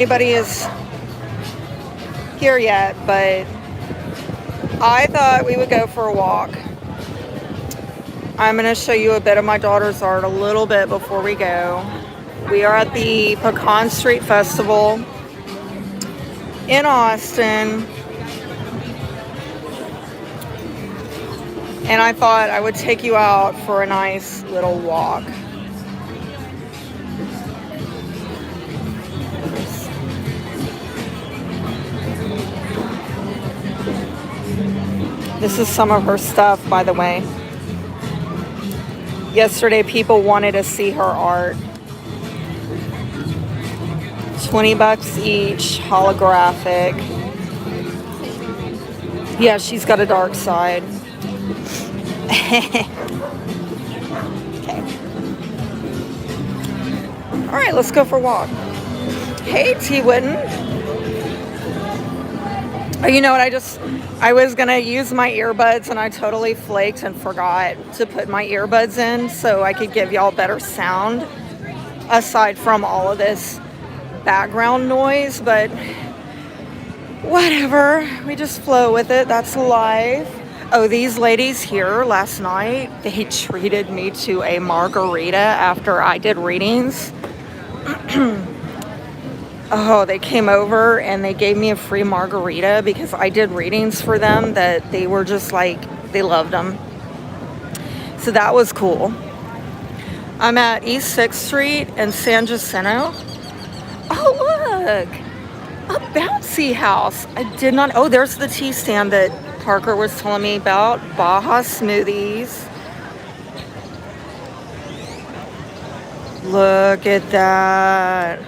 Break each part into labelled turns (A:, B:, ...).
A: Anybody is here yet, but I thought we would go for a walk. I'm going to show you a bit of my daughter's art a little bit before we go. We are at the Pecan Street Festival in Austin, and I thought I would take you out for a nice little walk. This is some of her stuff, by the way. Yesterday, people wanted to see her art. 20 bucks each, holographic. Yeah, she's got a dark side. Okay. All right, let's go for a walk. Hey, T. Witten. Oh, you know what? I was gonna use my earbuds and I totally flaked and forgot to put my earbuds in so I could give y'all better sound aside from all of this background noise, but whatever, we just flow with it. That's life. Oh, these ladies here last night, they treated me to a margarita after I did readings. Oh, they came over and they gave me a free margarita because I did readings for them that they were just like, they loved them. So that was cool. I'm at East 6th Street in San Jacinto. Oh, look, a bouncy house. I did not, oh, there's the tea stand that Parker was telling me about. Baja Smoothies. Look at that.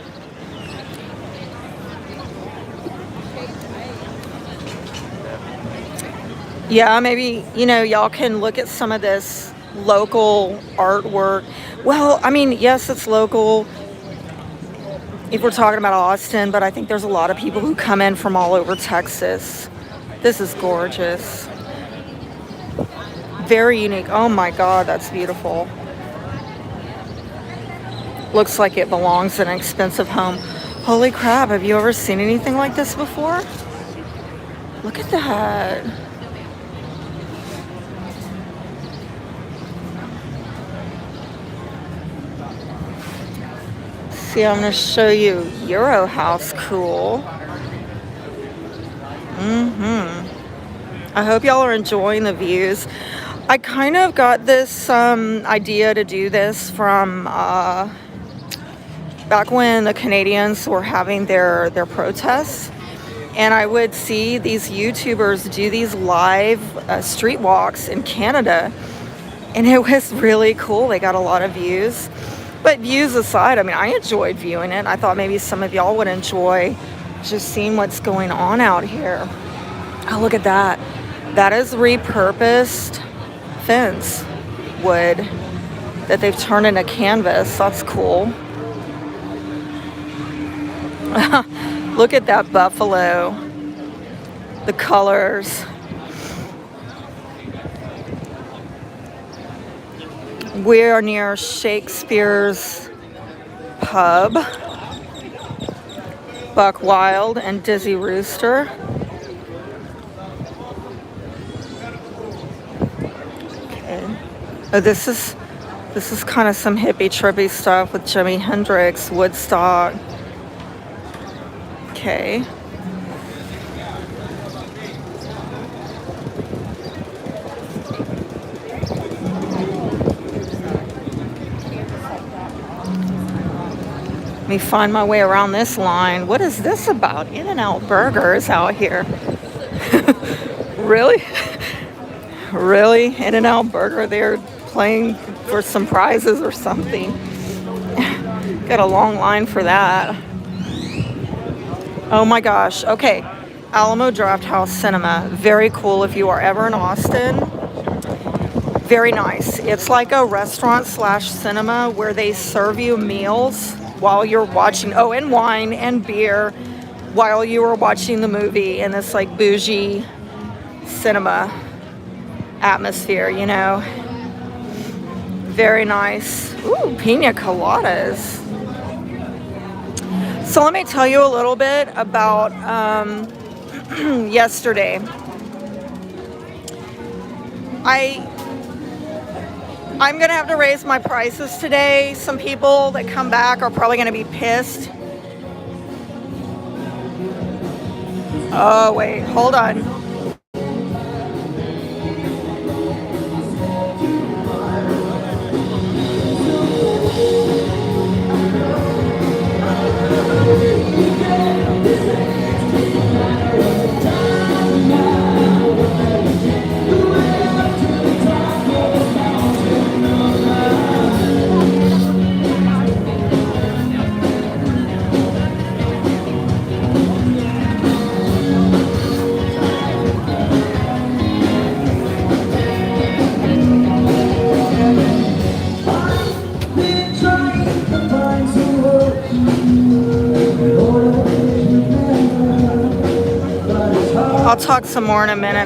A: Yeah, maybe, y'all can look at some of this local artwork. Well, I mean, yes, it's local if we're talking about Austin, but I think there's a lot of people who come in from all over Texas. This is gorgeous. Very unique. Oh my God, that's beautiful. Looks like it belongs in an expensive home. Holy crap, have you ever seen anything like this before? Look at that. See, I'm going to show you Euro House. Cool. I hope y'all are enjoying the views. I kind of got this idea to do this from back when the Canadians were having their protests. And I would see these YouTubers do these live street walks in Canada. And it was really cool. They got a lot of views. But views aside, I mean, I enjoyed viewing it. I thought maybe some of y'all would enjoy just seeing what's going on out here. Oh, look at that. That is repurposed fence wood that they've turned into canvas. That's cool. Look at that buffalo. The colors. We are near Shakespeare's Pub, Buck Wild and Dizzy Rooster. Okay. Oh, this is kind of some hippie trippy stuff with Jimi Hendrix, Woodstock. Okay. Let me find my way around this line. What is this about? In-N-Out Burgers out here. Really? Really? In-N-Out Burger, they're playing for some prizes or something. Got a long line for that. Oh my gosh. Okay. Alamo Drafthouse Cinema. Very cool if you are ever in Austin. Very nice. It's like a restaurant / cinema where they serve you meals while you're watching, and wine and beer while you were watching the movie in this like bougie cinema atmosphere, Very nice. Ooh, pina coladas. So let me tell you a little bit about yesterday. I'm gonna have to raise my prices today. Some people that come back are probably gonna be pissed. Oh wait, hold on. I'll talk some more in a minute.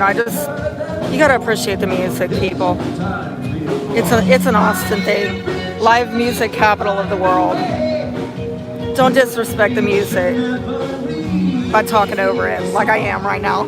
A: You gotta appreciate the music, people. It's an Austin thing. Live music capital of the world. Don't disrespect the music by talking over it like I am right now.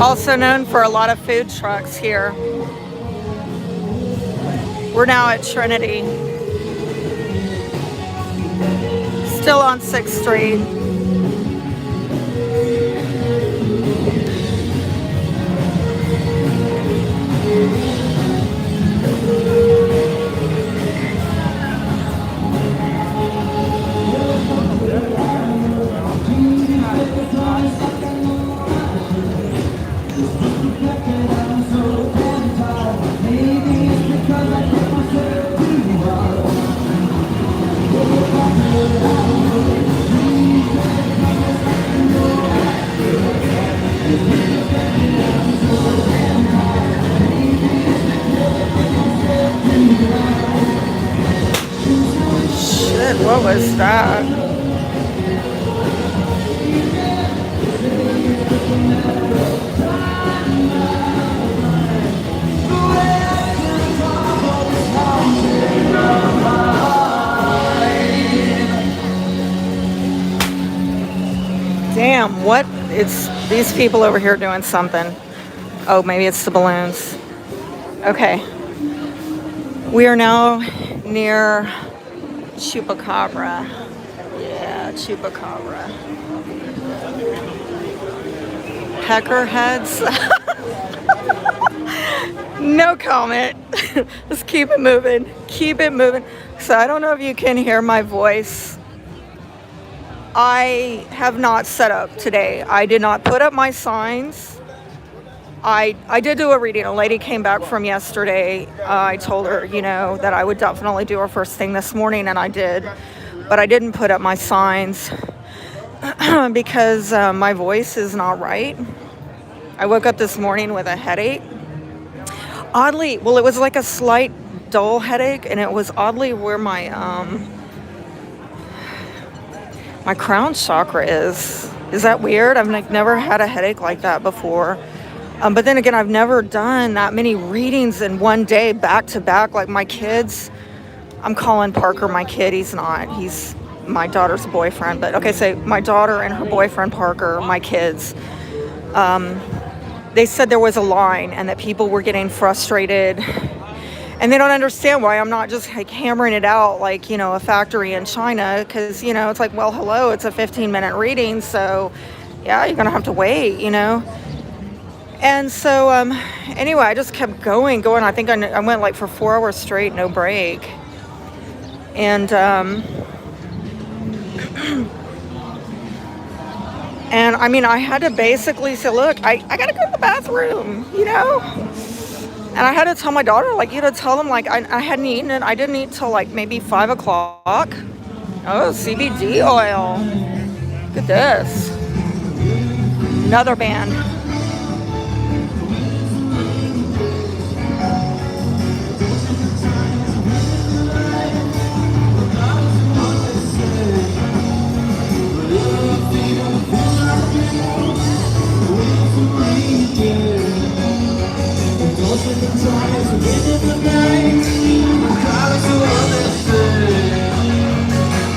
A: Also known for a lot of food trucks here. We're now at Trinity. Still on 6th Street. Shit, what was that? Damn, what? It's these people over here doing something. Oh, maybe it's the balloons. Okay. We are now near Chupacabra. Yeah, Chupacabra. Peckerheads. No comment. Just keep it moving. Keep it moving. So I don't know if you can hear my voice. I have not set up today. I did not put up my signs. I did do a reading. A lady came back from yesterday. I told her, that I would definitely do her first thing this morning, and I did. But I didn't put up my signs because my voice is not right. I woke up this morning with a headache. Oddly, well, it was like a slight dull headache, and it was oddly where my crown chakra is. Is that weird? I've never had a headache like that before. But then again, I've never done that many readings in one day, back to back, like my kids. I'm calling Parker my kid. He's not. He's my daughter's boyfriend. But okay, so my daughter and her boyfriend, Parker, my kids. They said there was a line and that people were getting frustrated. And they don't understand why I'm not just like hammering it out like, a factory in China. Because, it's like, well, hello, it's a 15-minute reading. So, yeah, you're going to have to wait, And so, anyway, I just kept going. I think I went like for 4 hours straight, no break. And And I mean, I had to basically say, look, I gotta go to the bathroom, you know? And I had to tell my daughter, like, you know, tell them, like, I hadn't eaten it. I didn't eat till like maybe 5 o'clock. Oh, CBD oil. Look at this. Another band.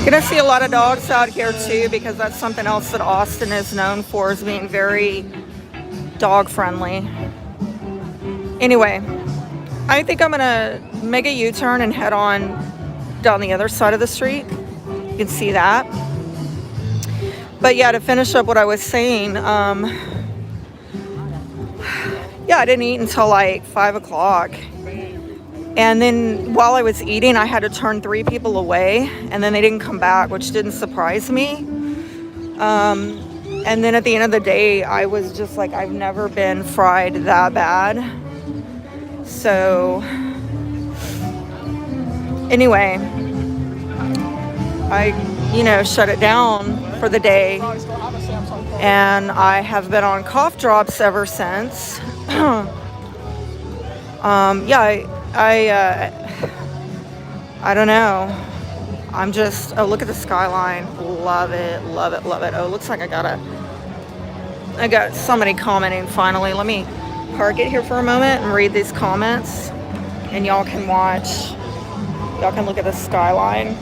A: Gonna see a lot of dogs out here too, because that's something else that Austin is known for, is being very dog friendly. Anyway, I think I'm gonna make a U-turn and head on down the other side of the street. You can see that. But yeah, to finish up what I was saying, yeah, I didn't eat until like 5 o'clock. And then while I was eating, I had to turn 3 people away, and then they didn't come back, which didn't surprise me. And then at the end of the day, I was just like, I've never been fried that bad. So anyway, I, you know, shut it down for the day. And I have been on cough drops ever since. Yeah, I don't know. I'm just, oh, look at the skyline. Love it, love it, love it. Oh, looks like I got somebody commenting finally. Let me park it here for a moment and read these comments, and y'all can watch. Y'all can look at the skyline.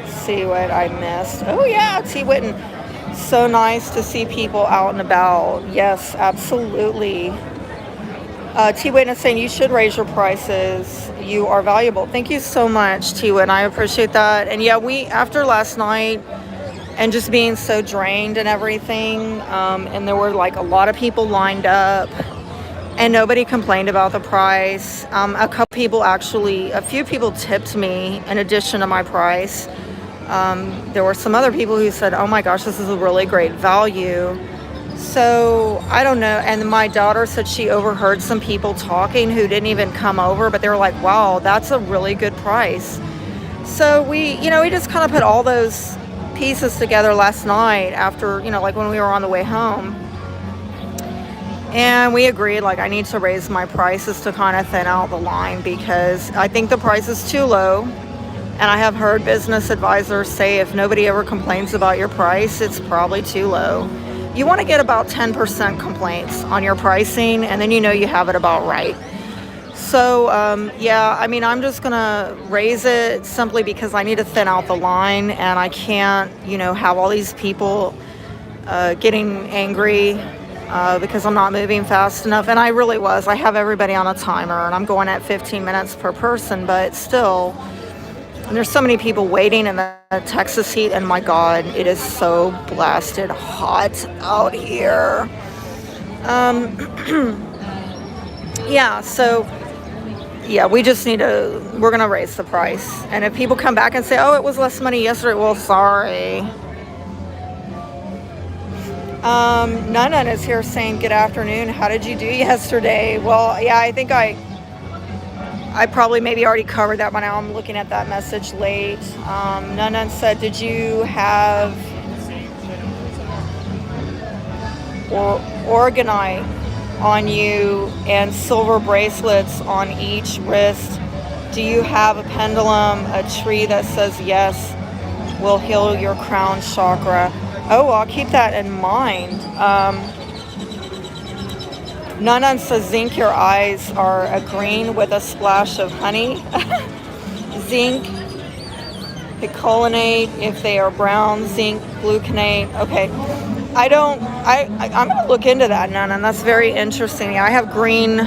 A: See what I missed. Oh yeah, T. Witten. So nice to see people out and about. Yes, absolutely. T. Witten is saying you should raise your prices. You are valuable. Thank you so much, T. Witten. I appreciate that. And yeah, we, after last night and just being so drained and everything, and there were like a lot of people lined up, and nobody complained about the price. A few people tipped me in addition to my price. There were some other people who said, oh my gosh, this is a really great value. So I don't know. And my daughter said she overheard some people talking who didn't even come over, but they were like, wow, that's a really good price. So we just kind of put all those pieces together last night after, like when we were on the way home. And we agreed, like, I need to raise my prices to kind of thin out the line, because I think the price is too low. And I have heard business advisors say if nobody ever complains about your price, it's probably too low. You want to get about 10% complaints on your pricing, and then you have it about right. So, yeah, I mean, I'm just going to raise it simply because I need to thin out the line, and I can't, have all these people getting angry because I'm not moving fast enough. And I really was. I have everybody on a timer, and I'm going at 15 minutes per person, but still, and there's so many people waiting in the Texas heat, and my God, it is so blasted hot out here. Yeah, so, yeah, we're going to raise the price. And if people come back and say, oh, it was less money yesterday, well, sorry. Nunun is here saying, good afternoon. How did you do yesterday? Well, yeah, I think I probably maybe already covered that by now. I'm looking at that message late. Nunun said, did you have organite on you and silver bracelets on each wrist? Do you have a pendulum, a tree that says yes, will heal your crown chakra? Oh, I'll keep that in mind. Nunun says zinc your eyes are a green with a splash of honey. Zinc picolinate if they are brown. Zinc gluconate. Okay, I'm gonna look into that, Nunun. That's very interesting. I have green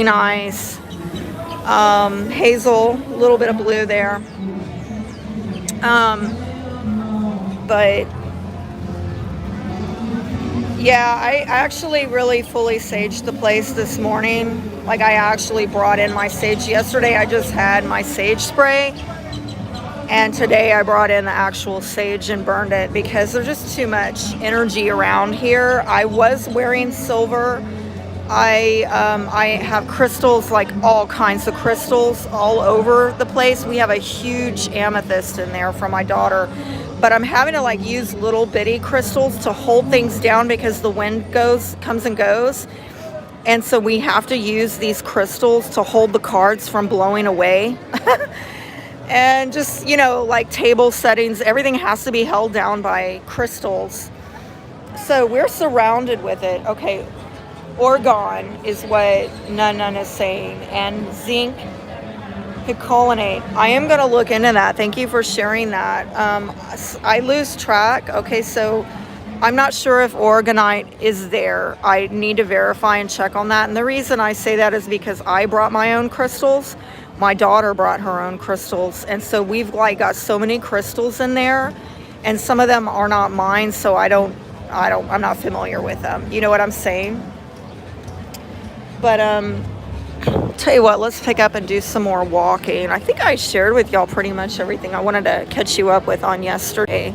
A: eyes, hazel, a little bit of blue there. But yeah, I actually really fully saged the place this morning. Like, I actually brought in my sage. Yesterday I just had my sage spray, And today I brought in the actual sage and burned it because there's just too much energy around here. I was wearing silver. I have crystals, like all kinds of crystals all over the place. We have a huge amethyst in there for my daughter, but I'm having to like use little bitty crystals to hold things down because the wind comes and goes. And so we have to use these crystals to hold the cards from blowing away. And just, like table settings, everything has to be held down by crystals. So we're surrounded with it. Okay, orgone is what Nun is saying, and zinc picolinate. I am going to look into that. Thank you for sharing that. I lose track. Okay, so I'm not sure if orgonite is there. I need to verify and check on that. And the reason I say that is because I brought my own crystals. My daughter brought her own crystals. And so we've like got so many crystals in there, and some of them are not mine. So I'm not familiar with them. You know what I'm saying? But, tell you what, let's pick up and do some more walking. I think I shared with y'all pretty much everything I wanted to catch you up with on yesterday.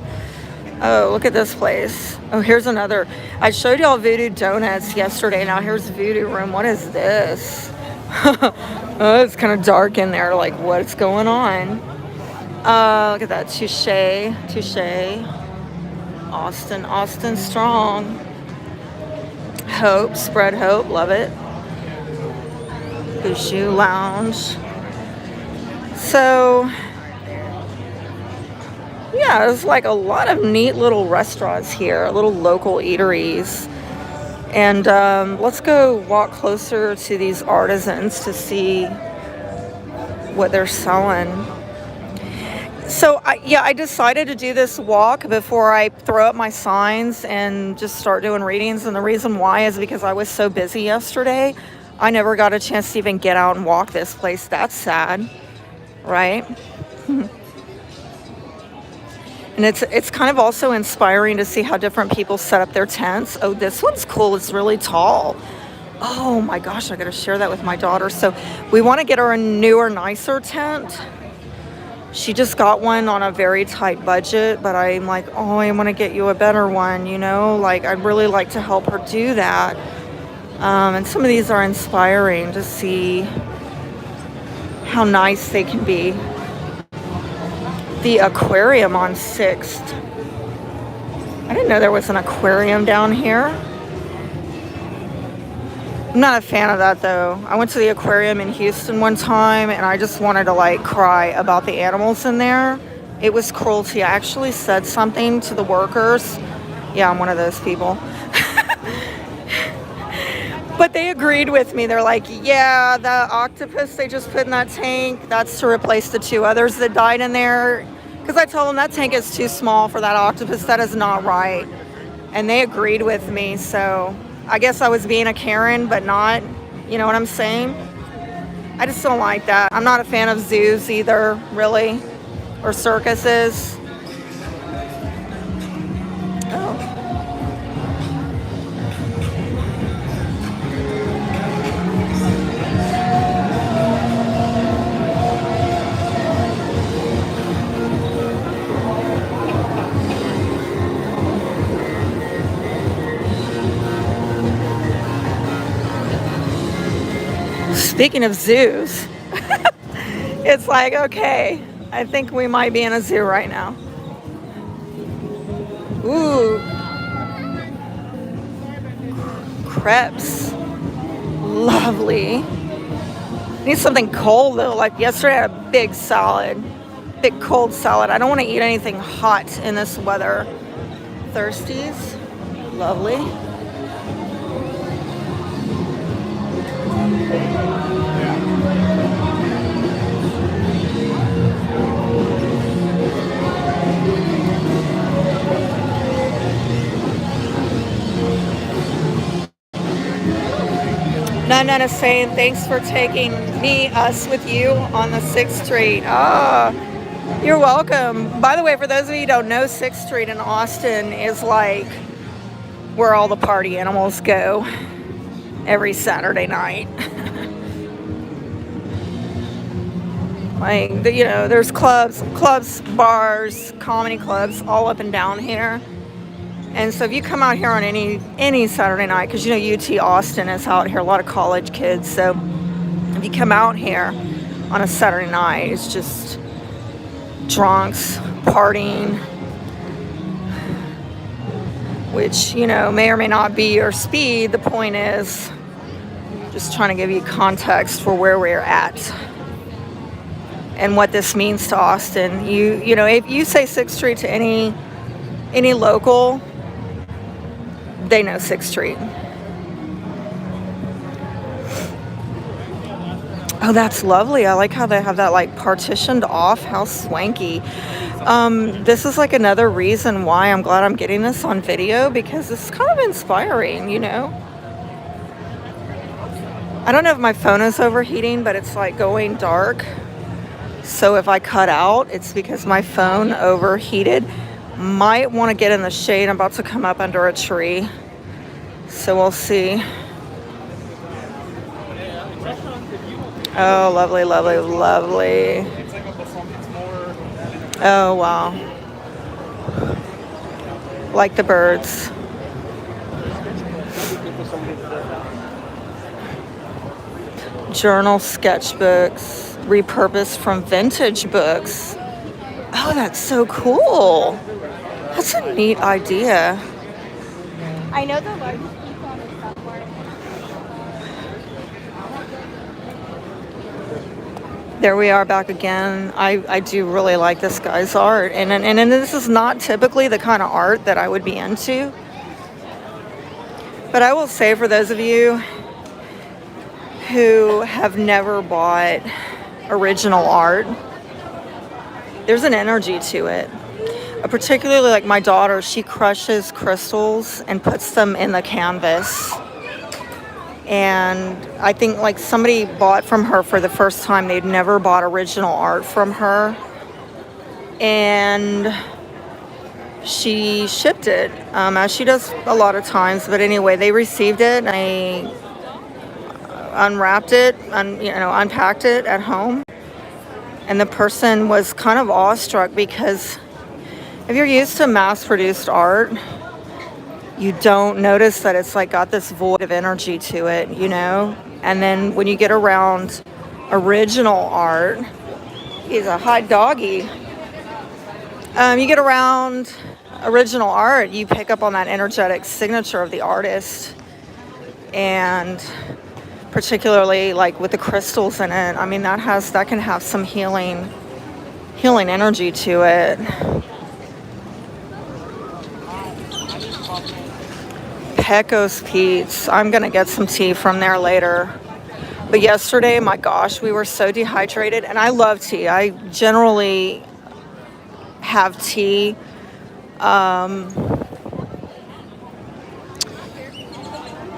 A: Oh, look at this place. Oh, here's another. I showed y'all Voodoo Donuts yesterday. Now here's Voodoo Room. What is this? Oh, it's kind of dark in there. Like, what's going on? Look at that. Touche. Austin strong. Hope. Spread hope. Love it. Bouchou Lounge. So, yeah, there's like a lot of neat little restaurants here, little local eateries. And let's go walk closer to these artisans to see what they're selling. So, I decided to do this walk before I throw up my signs and just start doing readings. And the reason why is because I was so busy yesterday. I never got a chance to even get out and walk this place. That's sad, right? And it's kind of also inspiring to see how different people set up their tents. Oh, this one's cool. It's really tall. Oh my gosh, I got to share that with my daughter. So we want to get her a newer, nicer tent. She just got one on a very tight budget, but I'm like, oh, I want to get you a better one, Like, I'd really like to help her do that. And some of these are inspiring to see how nice they can be. The aquarium on 6th. I didn't know there was an aquarium down here. I'm not a fan of that though. I went to the aquarium in Houston one time and I just wanted to like cry about the animals in there. It was cruelty. I actually said something to the workers. Yeah, I'm one of those people. But they agreed with me. They're like, yeah, the octopus they just put in that tank, that's to replace the 2 others that died in there. Because I told them that tank is too small for that octopus. That is not right. And they agreed with me. So I guess I was being a Karen, but not. You know what I'm saying? I just don't like that. I'm not a fan of zoos either, really. Or circuses. Oh. Speaking of zoos, it's like, okay, I think we might be in a zoo right now. Ooh. Crepes. Lovely. Need something cold though. Like yesterday I had a big salad. Big cold salad. I don't want to eat anything hot in this weather. Thirsties. Lovely. None is saying thanks for taking us with you on the 6th Street. You're welcome. By the way, for those of you who don't know, 6th Street in Austin is like where all the party animals go every Saturday night. Like, there's clubs, bars, comedy clubs all up and down here. And so if you come out here on any Saturday night, because UT Austin is out here, a lot of college kids. So if you come out here on a Saturday night, it's just drunks partying, which may or may not be your speed. The point is just trying to give you context for where we're at and what this means to Austin. If you say 6th Street to any local, they know 6th Street. Oh, that's lovely. I like how they have that like partitioned off. How swanky. This is like another reason why I'm glad I'm getting this on video, because it's kind of inspiring, I don't know if my phone is overheating, but it's like going dark. So if I cut out, it's because my phone overheated. Might want to get in the shade. I'm about to come up under a tree. So we'll see. Oh, lovely, lovely, lovely. Oh, wow. Like the birds. Journal sketchbooks. Repurposed from vintage books. Oh, that's so cool. That's a neat idea.
B: I know the largest piece on is somewhere.
A: There we are back again. I do really like this guy's art. And this is not typically the kind of art that I would be into. But I will say, for those of you who have never bought original art, there's an energy to it. Particularly like my daughter, she crushes crystals and puts them in the canvas. And I think like somebody bought from her for the first time. They'd never bought original art from her. And she shipped it, as she does a lot of times. But anyway, they received it and they unwrapped it, unpacked it at home. And the person was kind of awestruck, because if you're used to mass-produced art, you don't notice that it's like got this void of energy to it, And then when you get around original art, he's a hot doggy. You get around original art, you pick up on that energetic signature of the artist. And particularly like with the crystals in it, I mean, that can have some healing energy to it. Pecos Pete's. I'm gonna get some tea from there later. But yesterday, my gosh, we were so dehydrated, and I love tea. I generally have tea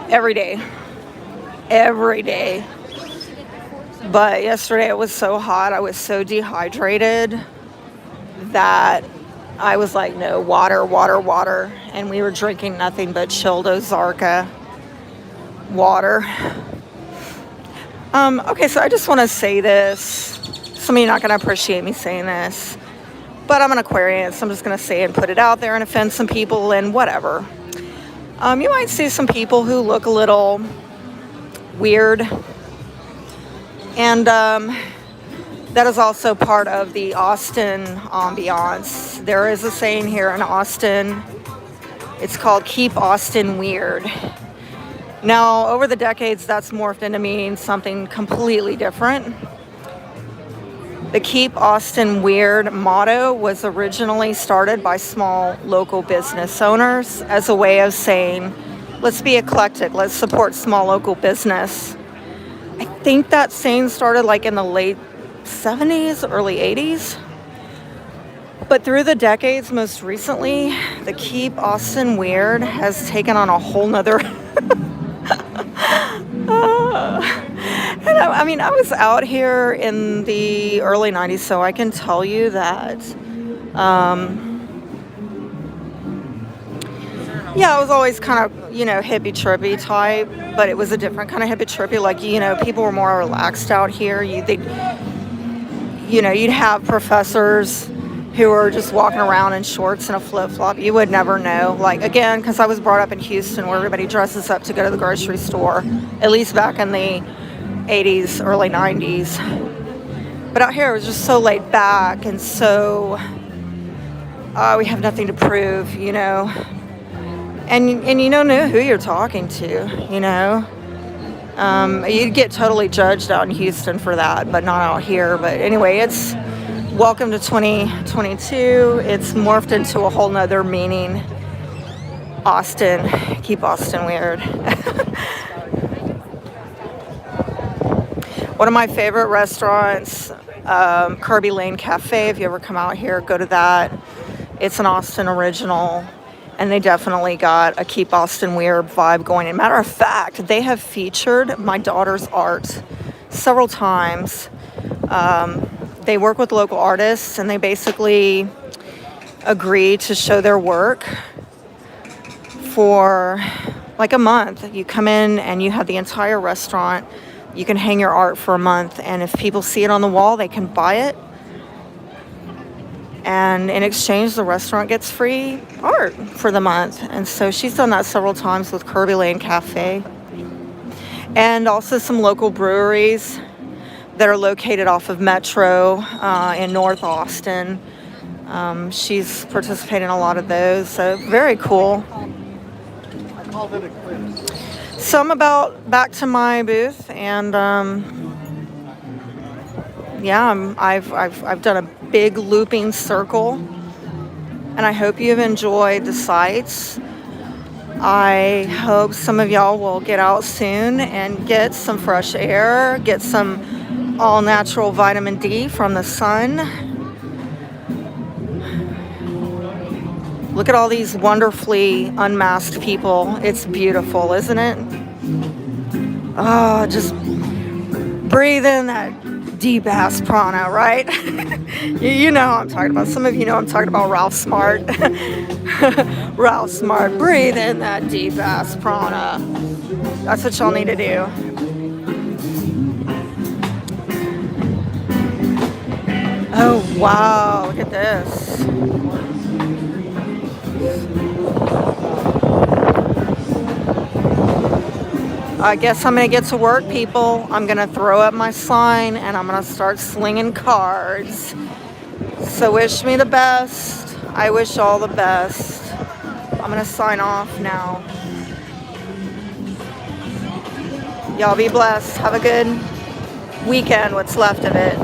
A: every day. But yesterday it was so hot, I was so dehydrated that I was like, no, water. And we were drinking nothing but chilled Ozarka water. Okay, so I just want to say this. Some of you are not going to appreciate me saying this, but I'm an Aquarian, so I'm just going to say it and put it out there and offend some people and whatever. You might see some people who look a little weird, and that is also part of the Austin ambiance. There is a saying here in Austin. It's called "Keep Austin Weird." Now, over the decades, that's morphed into meaning something completely different. The Keep Austin Weird motto was originally started by small local business owners as a way of saying, let's be eclectic, let's support small local business. I think that saying started like in the late 70s, early 80s. But through the decades, most recently, the Keep Austin Weird has taken on a whole nother... And I was out here in the early 90s, so I can tell you that, I was always kind of, hippie trippy type, but it was a different kind of hippie trippy. Like, people were more relaxed out here. you know, you'd have professors who are just walking around in shorts and a flip-flop. You would never know. Like, again, because I was brought up in Houston where everybody dresses up to go to the grocery store, at least back in the 80s, early 90s. But out here it was just so laid back and so we have nothing to prove, you know. And you don't know who you're talking to, you know. You'd get totally judged out in Houston for that, but not out here. But anyway, it's welcome to 2022. It's morphed into a whole nother meaning. Austin. Keep Austin weird. One of my favorite restaurants, Kirby Lane Cafe. If you ever come out here, go to that. It's an Austin original. And they definitely got a Keep Austin Weird vibe going. As a matter of fact, they have featured my daughter's art several times. They work with local artists and they basically agree to show their work for like a month. You come in and you have the entire restaurant. You can hang your art for a month. And if people see it on the wall, they can buy it. And in exchange, the restaurant gets free art for the month. And so she's done that several times with Kirby Lane Cafe. And also some local breweries that are located off of Metro in North Austin. She's participated in a lot of those, so very cool. So I'm about back to my booth, and yeah, I've done a big looping circle, and I hope you've enjoyed the sights. I hope some of y'all will get out soon and get some fresh air, get some all-natural vitamin D from the sun. Look at all these wonderfully unmasked people. It's beautiful, isn't it? Oh, just breathe in that deep ass prana, right? You know what I'm talking about. Some of you know I'm talking about Ralph Smart. Ralph Smart, breathe in that deep ass prana. That's what y'all need to do. Oh wow, look at this. I guess I'm going to get to work, people. I'm going to throw up my sign and I'm going to start slinging cards. So wish me the best. I wish all the best. I'm going to sign off now. Y'all be blessed. Have a good weekend, what's left of it.